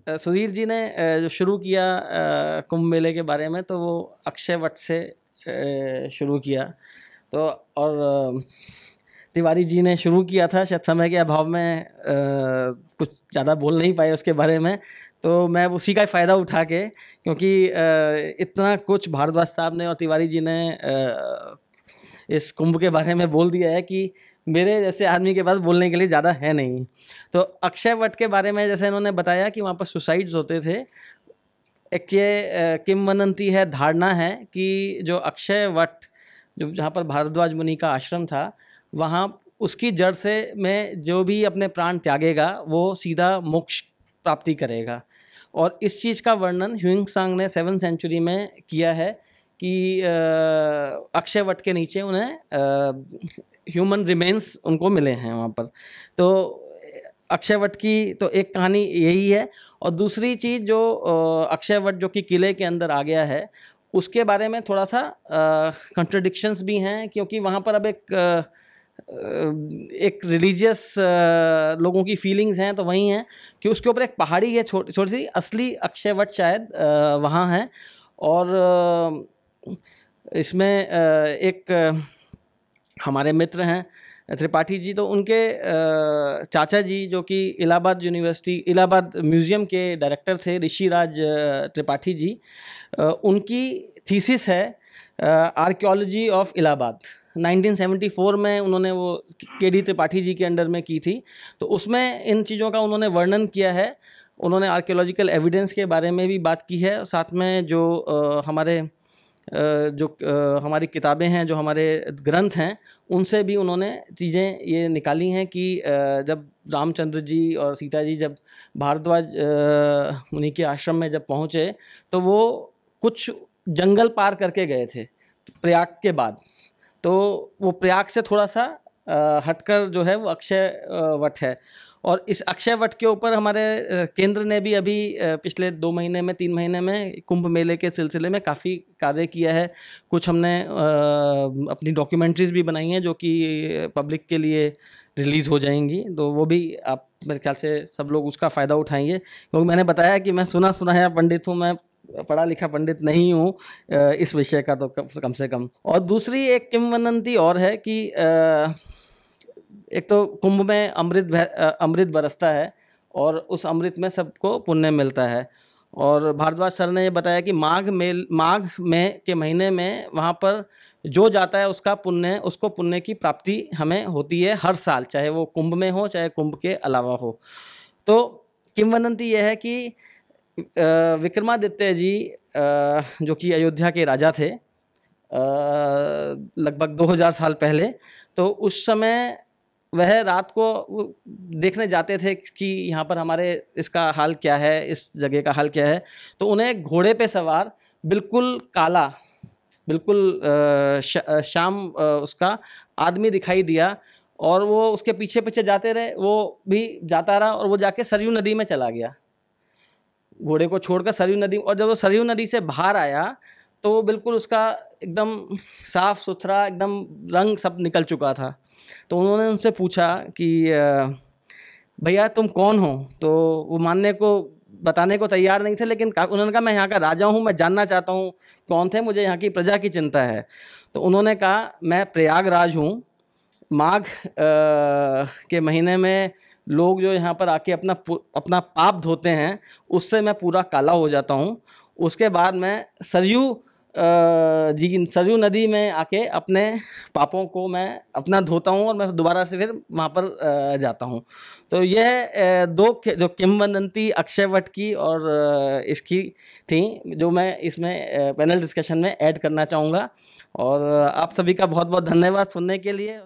सुधीर जी ने जो शुरू किया कुंभ मेले के बारे में, तो वो अक्षय वट से शुरू किया। तो और तिवारी जी ने शुरू किया था, शायद समय के अभाव में कुछ ज़्यादा बोल नहीं पाए उसके बारे में, तो मैं उसी का फ़ायदा उठा के, क्योंकि इतना कुछ भारद्वाज साहब ने और तिवारी जी ने इस कुंभ के बारे में बोल दिया है कि मेरे जैसे आदमी के पास बोलने के लिए ज़्यादा है नहीं। तो अक्षय वट के बारे में जैसे इन्होंने बताया कि वहाँ पर सुसाइड्स होते थे। एक ये किंवदंती है, धारणा है कि जो अक्षय वट, जो जहाँ पर भारद्वाज मुनि का आश्रम था, वहाँ उसकी जड़ से में जो भी अपने प्राण त्यागेगा वो सीधा मोक्ष प्राप्ति करेगा। और इस चीज़ का वर्णन ह्यूइंग ने 7th सेंचुरी में किया है कि अक्षय वट के नीचे उन्हें ह्यूमन रिमेन्स उनको मिले हैं वहाँ पर। तो अक्षय वट की तो एक कहानी यही है। और दूसरी चीज़ जो अक्षय वट जो कि किले के अंदर आ गया है, उसके बारे में थोड़ा सा कंट्रडिक्शंस भी हैं, क्योंकि वहाँ पर अब एक रिलीजियस लोगों की फीलिंग्स हैं, तो वही हैं कि उसके ऊपर एक पहाड़ी है छोटी सी, असली अक्षय वट शायद वहाँ है। और इसमें एक हमारे मित्र हैं त्रिपाठी जी, तो उनके चाचा जी जो कि इलाहाबाद म्यूज़ियम के डायरेक्टर थे, ऋषिराज त्रिपाठी जी, उनकी थीसिस है आर्कियोलॉजी ऑफ इलाहाबाद। 1974 में उन्होंने वो केडी त्रिपाठी जी के अंडर में की थी। तो उसमें इन चीज़ों का उन्होंने वर्णन किया है। उन्होंने आर्कियोलॉजिकल एविडेंस के बारे में भी बात की है, साथ में जो हमारी किताबें हैं, जो हमारे ग्रंथ हैं, उनसे भी उन्होंने चीज़ें ये निकाली हैं कि जब रामचंद्र जी और सीता जी जब भारद्वाज मुनि के आश्रम में जब पहुँचे, तो वो कुछ जंगल पार करके गए थे प्रयाग के बाद। तो वो प्रयाग से थोड़ा सा हटकर जो है वो अक्षय वट है। और इस अक्षय वट के ऊपर हमारे केंद्र ने भी अभी पिछले 2 महीने में 3 महीने में कुंभ मेले के सिलसिले में काफ़ी कार्य किया है। कुछ हमने अपनी डॉक्यूमेंट्रीज़ भी बनाई हैं जो कि पब्लिक के लिए रिलीज़ हो जाएंगी, तो वो भी आप मेरे ख्याल से सब लोग उसका फ़ायदा उठाएंगे। क्योंकि मैंने बताया कि मैं सुना सुनाया पंडित हूँ, मैं पढ़ा लिखा पंडित नहीं हूँ इस विषय का, तो कम से कम। और दूसरी एक किंवदंती और है कि एक तो कुंभ में अमृत बरसता है और उस अमृत में सबको पुण्य मिलता है। और भारद्वाज सर ने ये बताया कि माघ में के महीने में वहाँ पर जो जाता है उसको पुण्य की प्राप्ति हमें होती है हर साल, चाहे वो कुंभ में हो चाहे कुंभ के अलावा हो। तो किंवदंती ये है कि विक्रमादित्य जी जो कि अयोध्या के राजा थे लगभग 2000 साल पहले, तो उस समय वह रात को देखने जाते थे कि यहाँ पर हमारे इसका हाल क्या है, इस जगह का हाल क्या है। तो उन्हें घोड़े पे सवार बिल्कुल काला, बिल्कुल शाम उसका आदमी दिखाई दिया, और वो उसके पीछे पीछे जाते रहे। वो भी जाता रहा और वो जाके सरयू नदी में चला गया, घोड़े को छोड़कर सरयू नदी। और जब वो सरयू नदी से बाहर आया तो वो बिल्कुल उसका एकदम साफ सुथरा, एकदम रंग सब निकल चुका था। तो उन्होंने उनसे पूछा कि भैया तुम कौन हो? तो वो बताने को तैयार नहीं थे, लेकिन उन्होंने कहा मैं यहाँ का राजा हूँ, मैं जानना चाहता हूँ कौन थे, मुझे यहाँ की प्रजा की चिंता है। तो उन्होंने कहा मैं प्रयागराज हूँ, माघ के महीने में लोग जो यहाँ पर आके अपना पाप धोते हैं, उससे मैं पूरा काला हो जाता हूँ। उसके बाद मैं सरयू नदी में आके अपने पापों को मैं अपना धोता हूँ और मैं दोबारा से फिर वहाँ पर जाता हूँ। तो यह दो जो किंवदंती अक्षय वट की और इसकी थी, जो मैं इसमें पैनल डिस्कशन में ऐड करना चाहूँगा। और आप सभी का बहुत बहुत धन्यवाद सुनने के लिए।